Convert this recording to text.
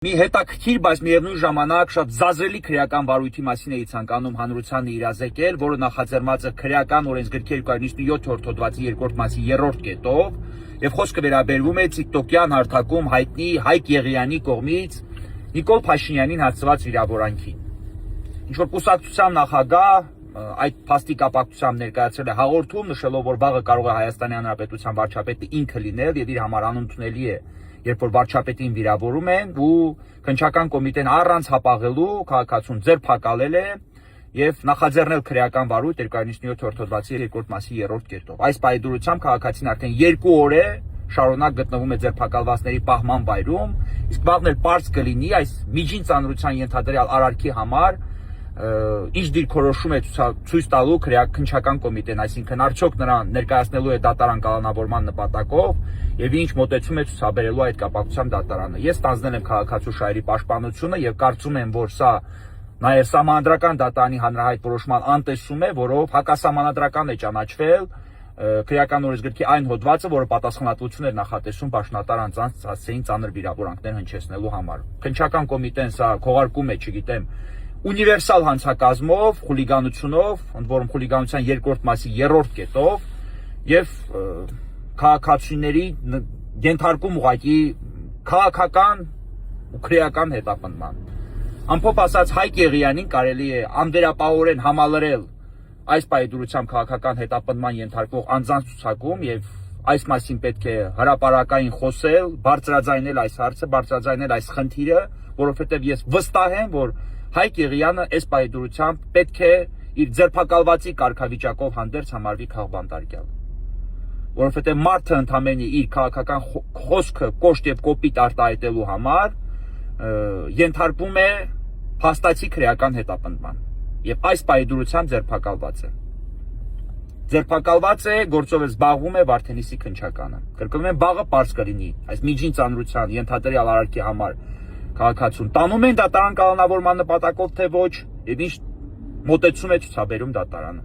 Մի հետաքրքիր, բայց միևնույն ժամանակ շատ զազրելի քրեական վարույթի մասին էի ցանկանում հանրությանը իրազեկել, որը նախաձեռնված է քրեական օրենսգրքի 297-րդ հոդվածի 2-րդ մասի 3-րդ կետով, եւ խոսքը վերաբերվում է TikTok-յան հարթակում հայտնի Հայկ Եղիյանի կողմից Նիկոլ Փաշինյանին հաստատված վիրավորանքին։ Ինչ որ կուսակցության նախագահ այդ փաստի կապակցությամբ ներկայացրել է հաղորդում, նշելով, որ վաղը կարող է Հայաստանի Հանրապետության վարչապետը ինքը լինել եւ իր համար անընդունելի է, երբ որ վարչապետին վիրավորում են ու քննչական կոմիտեն առանց հապաղելու քաղաքացուն ձերբակալել է եւ նախաձեռնել քրեական վարույթ 297-րդ հոդվածի 2-րդ մասի 3-րդ կետով։ Այս պայդրությամբ քաղաքացին արդեն 2 օր է շարունակ գտնվում է ձերբակալվածների պահման վայրում, իսկ վաղն էլ պարզ կլինի այս միջին ծանրության ենթադրյալ արարքի համար ինչ դիրքորոշում է ցույց տալու քննչական կոմիտեն, այսինքն արդյոք նրան ներկայացնելու է դատարան կալանավորման նպատակով եւ ինչ մոտեցում է ցուցաբերելու այդ կապակցությամբ դատարանը։ Ես ստանձնել եմ քաղաքացու շահերի պաշտպանությունը եւ կարծում եմ, որ սա նաեւ սահմանադրական դատարանի հանրահայտ որոշման անտեսում է, որով հակասահմանադրական է ճանաչվել քրեական օրենսգրքի այն հոդվածը, որը պատասխանատվություն է նախատեսում պաշտոնատար անձանց հասցեին ծանր վիրավորանքներ հնչեցնելու համար։ Քննչական կոմիտեն սա քողարկում է, չգիտեմ, ունիվերսալ հանցակազմով, խուլիգանությունով, ընդ որում խուլիգանության 2-րդ մասի 3-րդ կետով եւ քաղաքացիների ենթարկում ուղղակի քաղաքական ու քրեական հետապնդման։ Ամփոփ ասած, Հայկ Եղիյանին կարելի է անդերապահորեն համալրել այս պայդրությամբ քաղաքական հետապնդման ենթարկվող անձանց ցուցակում եւ այս մասին պետք է հրապարակային խոսել, բարձրաձայնել այս հարցը, բարձրաձայնել այս խնդիրը, որովհետեւ ես վստահ եմ, որ Հայկ Եղիյանը այս պայդրությամբ պետք է իր ձերբակալվածի կարգավիճակով հանդերձ համարվի քաղբանտարկյալ, որովհետեւ մարդը ընդամենը իր քաղաքական խոսքը կոշտ եւ կոպիտ արտահայտելու համար ենթարկվում է փաստացի քրեական հետապնդման եւ այս պայդրությամբ ձերբակալված է, գործով զբաղվում է Վարդենիսի քննչականը։ Կրկնում եմ, վաղը պարզ կլինի այս միջին ծանրության ենթադրյալ արարքի համար քաղաքացուն տանում են դատարան կալանավորման նպատակով թե ոչ եւ ինչ մոտեցում է ցուցաբերում դատարանը։